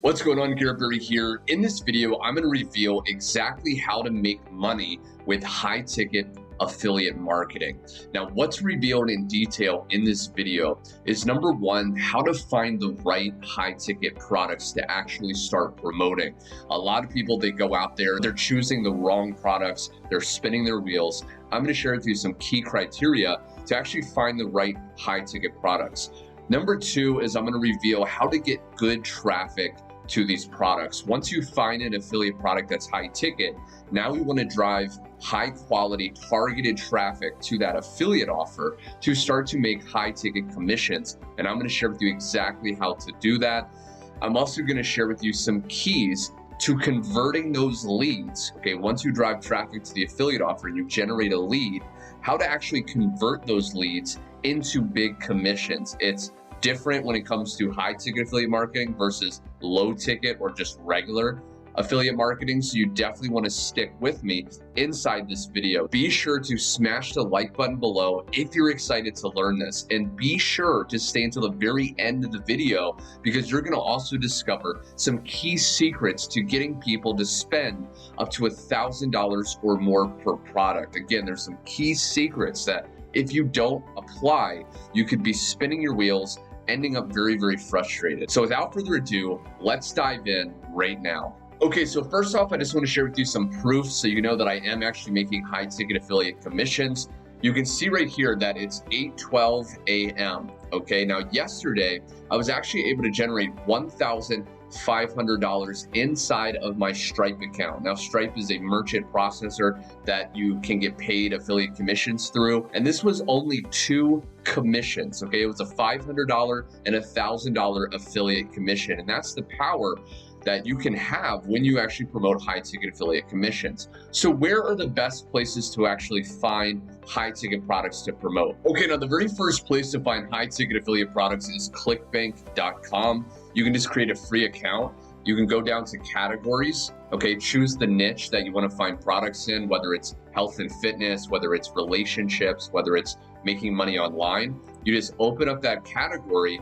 What's going on, Garrett here. In this video, I'm going to reveal exactly how to make money with high-ticket affiliate marketing. Now, what's revealed in detail in this video is number one, how to find the right high-ticket products to actually start promoting. A lot of people, they go out there, they're choosing the wrong products, they're spinning their wheels. I'm going to share with you some key criteria to actually find the right high-ticket products. Number two is I'm going to reveal how to get good traffic to these products. Once you find an affiliate product that's high ticket, now we want to drive high quality targeted traffic to that affiliate offer to start to make high ticket commissions. And I'm going to share with you exactly how to do that. I'm also going to share with you some keys to converting those leads. Okay, once you drive traffic to the affiliate offer and you generate a lead, how to actually convert those leads into big commissions. It's different when it comes to high ticket affiliate marketing versus low ticket or just regular affiliate marketing. So you definitely want to stick with me inside this video. Be sure to smash the like button below if you're excited to learn this, and be sure to stay until the very end of the video because you're going to also discover some key secrets to getting people to spend up to $1,000 or more per product. Again, there's some key secrets that if you don't apply, you could be spinning your wheels, ending up very, very frustrated. So without further ado, let's dive in right now. Okay, so first off, I just want to share with you some proof so you know that I am actually making high ticket affiliate commissions. You can see right here that it's 8:12 a.m. Okay, now yesterday, I was actually able to generate $1,500 inside of my Stripe account. Now, Stripe is a merchant processor that you can get paid affiliate commissions through. And this was only 2 commissions, okay? It was a $500 and a $1,000 affiliate commission. And that's the power that you can have when you actually promote high ticket affiliate commissions. So where are the best places to actually find high ticket products to promote? Okay, now the very first place to find high ticket affiliate products is clickbank.com. You can just create a free account. You can go down to categories, okay, choose the niche that you want to find products in, whether it's health and fitness, whether it's relationships, whether it's making money online. You just open up that category,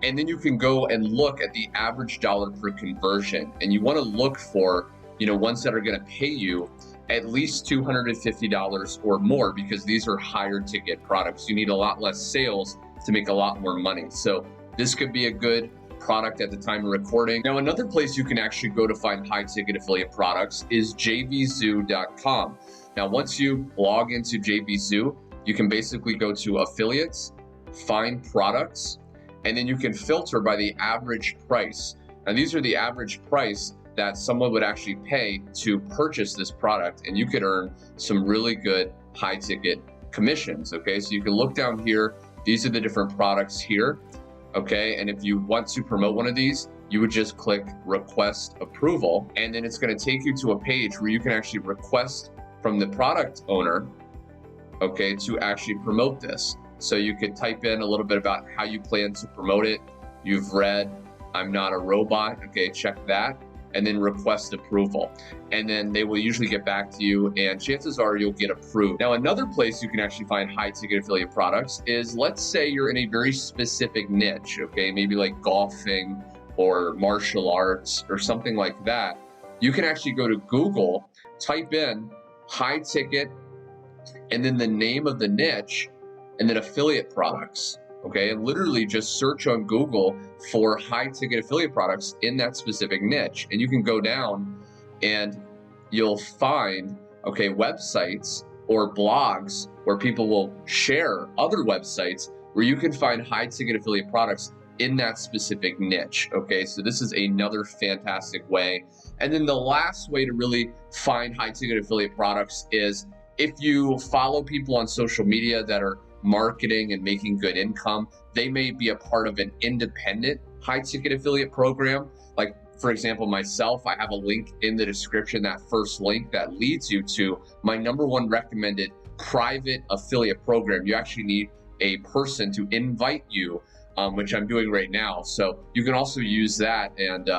and then you can go and look at the average dollar per conversion. And you want to look for, ones that are going to pay you at least $250 or more, because these are higher ticket products. You need a lot less sales to make a lot more money. So this could be a good product at the time of recording. Now, another place you can actually go to find high ticket affiliate products is jvzoo.com. Now, once you log into JVZoo, you can basically go to affiliates, find products, and then you can filter by the average price. Now, these are the average price that someone would actually pay to purchase this product, and you could earn some really good high ticket commissions. Okay, so you can look down here. These are the different products here. Okay, and if you want to promote one of these, you would just click request approval, and then it's going to take you to a page where you can actually request from the product owner, okay, to actually promote this. So you could type in a little bit about how you plan to promote it. You've read I'm Not a Robot, okay, check that, and then request approval. And then they will usually get back to you, and chances are you'll get approved. Now, another place you can actually find high ticket affiliate products is, let's say you're in a very specific niche, okay, maybe like golfing or martial arts or something like that. You can actually go to Google, type in high ticket, and then the name of the niche, and then affiliate products, okay? And literally just search on Google for high ticket affiliate products in that specific niche. And you can go down and you'll find, okay, websites or blogs where people will share other websites where you can find high ticket affiliate products in that specific niche, okay? So this is another fantastic way. And then the last way to really find high ticket affiliate products is if you follow people on social media that are marketing and making good income, they may be a part of an independent high ticket affiliate program. Like, for example, myself, I have a link in the description, that first link that leads you to my #1 recommended private affiliate program. You actually need a person to invite you, which I'm doing right now. So you can also use that and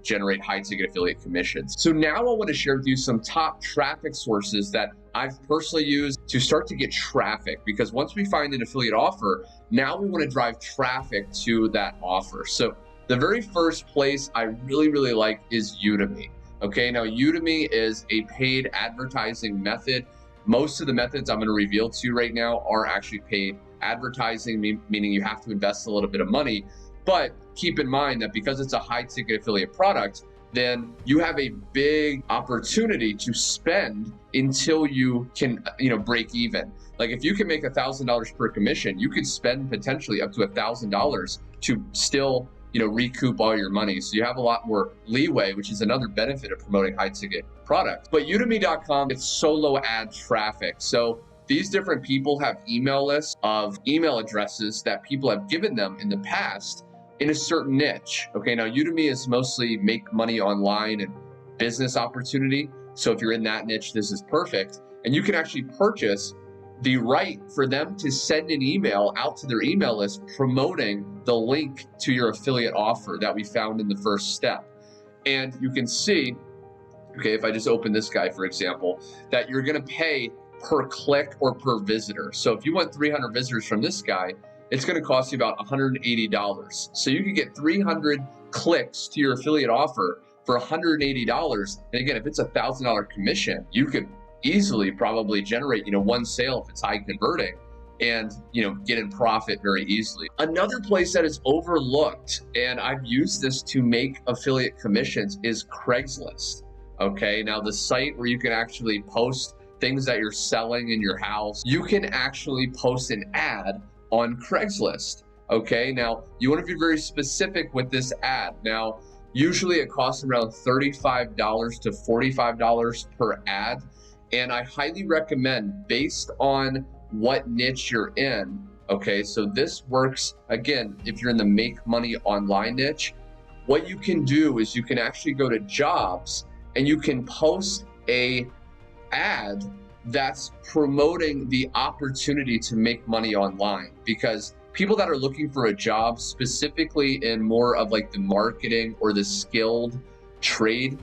generate high ticket affiliate commissions. So now I want to share with you some top traffic sources that I've personally used to start to get traffic, because once we find an affiliate offer, now we want to drive traffic to that offer. So The very first place I really like is Udemy. Okay, now Udemy is a paid advertising method. Most of the methods I'm going to reveal to you right now are actually paid advertising, meaning you have to invest a little bit of money. But keep in mind that because it's a high ticket affiliate product, then you have a big opportunity to spend until you can, break even. Like if you can make $1,000 per commission, you could spend potentially up to $1,000 to still, recoup all your money. So you have a lot more leeway, which is another benefit of promoting high ticket products. But udemy.com, it's solo ad traffic. So these different people have email lists of email addresses that people have given them in the past in a certain niche. Okay, now Udemy is mostly make money online and business opportunity. So if you're in that niche, this is perfect. And you can actually purchase the right for them to send an email out to their email list promoting the link to your affiliate offer that we found in the first step. And you can see, okay, if I just open this guy, for example, that you're going to pay per click or per visitor. So if you want 300 visitors from this guy, it's going to cost you about $180. So you can get 300 clicks to your affiliate offer for $180. And again, if it's $1,000 commission, you could easily probably generate, one sale if it's high converting and, get in profit very easily. Another place that is overlooked, and I've used this to make affiliate commissions, is Craigslist. Okay, now the site where you can actually post things that you're selling in your house, you can actually post an ad on Craigslist. Okay, now you want to be very specific with this ad. Now, usually it costs around $35 to $45 per ad. And I highly recommend, based on what niche you're in, okay, so this works, again, if you're in the make money online niche, what you can do is you can actually go to jobs and you can post a ad that's promoting the opportunity to make money online, because people that are looking for a job specifically in more of like the marketing or the skilled trade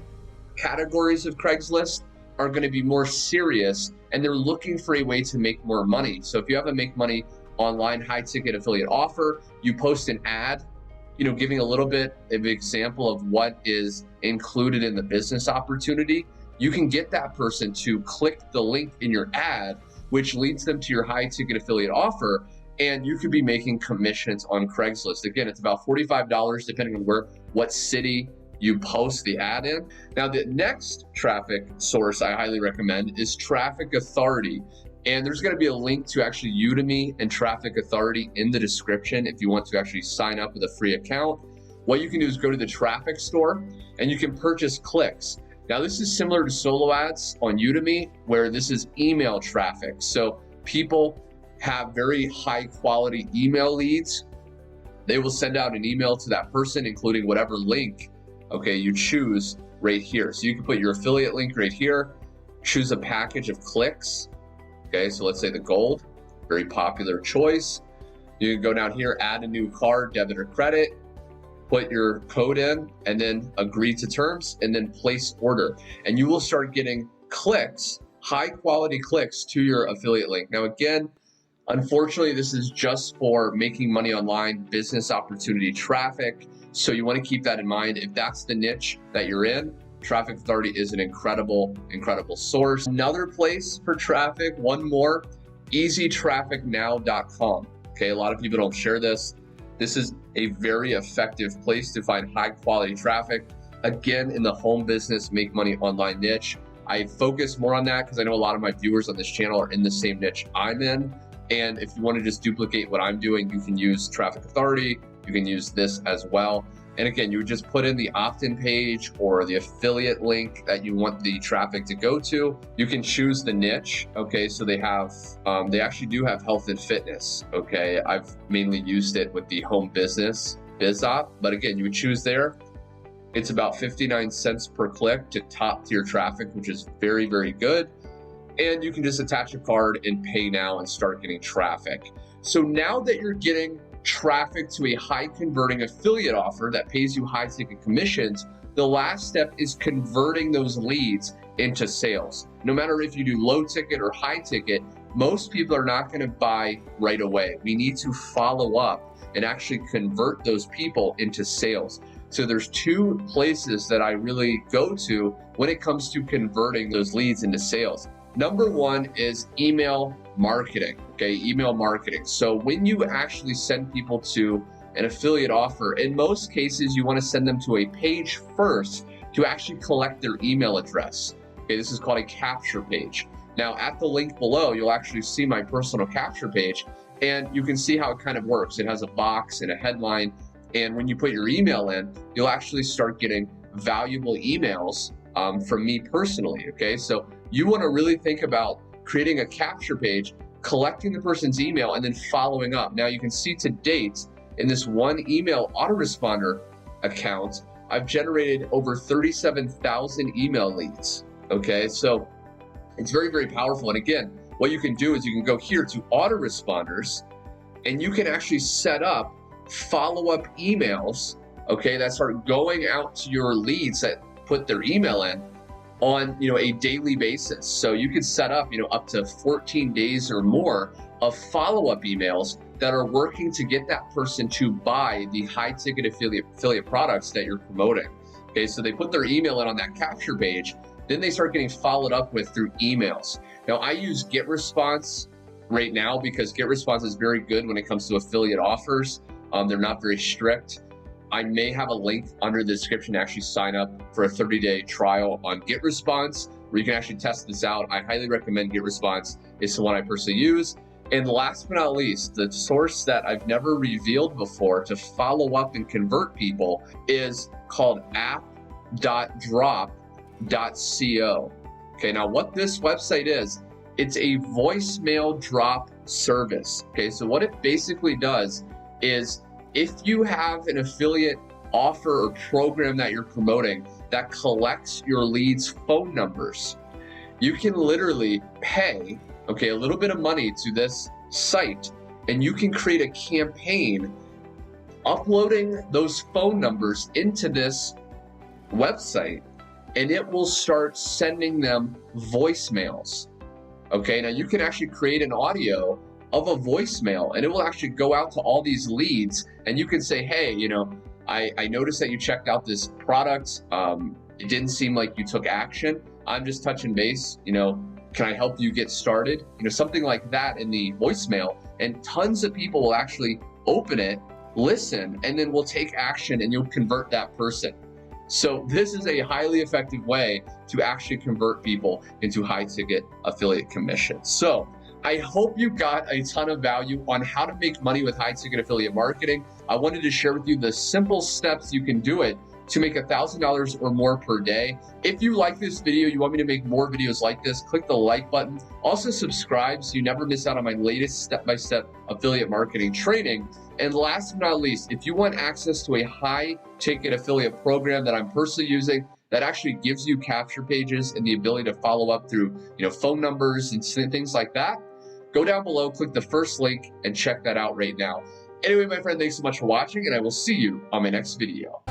categories of Craigslist are going to be more serious and they're looking for a way to make more money. So if you have a make money online high ticket affiliate offer, you post an ad, giving a little bit of an example of what is included in the business opportunity, you can get that person to click the link in your ad, which leads them to your high ticket affiliate offer. And you could be making commissions on Craigslist. Again, it's about $45 depending on what city you post the ad in. Now, the next traffic source I highly recommend is Traffic Authority. And there's going to be a link to actually Udemy and Traffic Authority in the description if you want to actually sign up with a free account. What you can do is go to the traffic store and you can purchase clicks. Now, this is similar to solo ads on Udemy, where this is email traffic. So people have very high quality email leads. They will send out an email to that person, including whatever link, okay, you choose right here. So you can put your affiliate link right here, choose a package of clicks. Okay, so let's say the gold, very popular choice. You can go down here, add a new card, debit or credit, put your code in, and then agree to terms, and then place order. And you will start getting clicks, high quality clicks to your affiliate link. Now, again, unfortunately, this is just for making money online, business opportunity traffic. So you want to keep that in mind. If that's the niche that you're in, Traffic Authority is an incredible source. Another place for traffic, one more, easytrafficnow.com. Okay, a lot of people don't share this. This is a very effective place to find high quality traffic. Again, in the home business, make money online niche. I focus more on that because I know a lot of my viewers on this channel are in the same niche I'm in. And if you want to just duplicate what I'm doing, you can use Traffic Authority. You can use this as well. And again, you would just put in the opt-in page or the affiliate link that you want the traffic to go to. You can choose the niche. Okay, so they actually do have health and fitness. Okay, I've mainly used it with the home business BizOp, but again, you would choose there. It's about 59 cents per click to top tier traffic, which is very, very good. And you can just attach a card and pay now and start getting traffic. So now that you're getting traffic to a high converting affiliate offer that pays you high ticket commissions, the last step is converting those leads into sales. No matter if you do low ticket or high ticket, most people are not going to buy right away. We need to follow up and actually convert those people into sales. So there's two places that I really go to when it comes to converting those leads into sales. Number one is email marketing, okay? Email marketing. So when you actually send people to an affiliate offer, in most cases, you want to send them to a page first to actually collect their email address. Okay, this is called a capture page. Now, at the link below, you'll actually see my personal capture page, and you can see how it kind of works. It has a box and a headline, and when you put your email in, you'll actually start getting valuable emails from me personally, okay? So you want to really think about creating a capture page, collecting the person's email, and then following up. Now, you can see to date, in this one email autoresponder account, I've generated over 37,000 email leads, okay? So it's very, very powerful. And again, what you can do is you can go here to autoresponders, and you can actually set up follow-up emails, okay, that start going out to your leads that put their email in on, a daily basis. So you can set up, up to 14 days or more of follow-up emails that are working to get that person to buy the high-ticket affiliate products that you're promoting. Okay, so they put their email in on that capture page, then they start getting followed up with through emails. Now, I use GetResponse right now because GetResponse is very good when it comes to affiliate offers. They're not very strict. I may have a link under the description to actually sign up for a 30-day trial on GetResponse, where you can actually test this out. I highly recommend GetResponse. It's the one I personally use. And last but not least, the source that I've never revealed before to follow up and convert people is called app.drop.co. Okay, now what this website is, it's a voicemail drop service. Okay, so what it basically does is if you have an affiliate offer or program that you're promoting that collects your leads' phone numbers, you can literally pay a little bit of money to this site, and you can create a campaign uploading those phone numbers into this website, and it will start sending them voicemails. Okay, now you can actually create an audio of a voicemail, and it will actually go out to all these leads, and you can say, hey, I noticed that you checked out this product. It didn't seem like you took action. I'm just touching base, can I help you get started? Something like that in the voicemail, and tons of people will actually open it, listen, and then will take action, and you'll convert that person. So this is a highly effective way to actually convert people into high-ticket affiliate commissions. So I hope you got a ton of value on how to make money with high-ticket affiliate marketing. I wanted to share with you the simple steps you can do it to make $1,000 or more per day. If you like this video, you want me to make more videos like this, click the like button. Also subscribe so you never miss out on my latest step-by-step affiliate marketing training. And last but not least, if you want access to a high-ticket affiliate program that I'm personally using that actually gives you capture pages and the ability to follow up through phone numbers and things like that, go down below, click the first link, and check that out right now. Anyway, my friend, thanks so much for watching, and I will see you on my next video.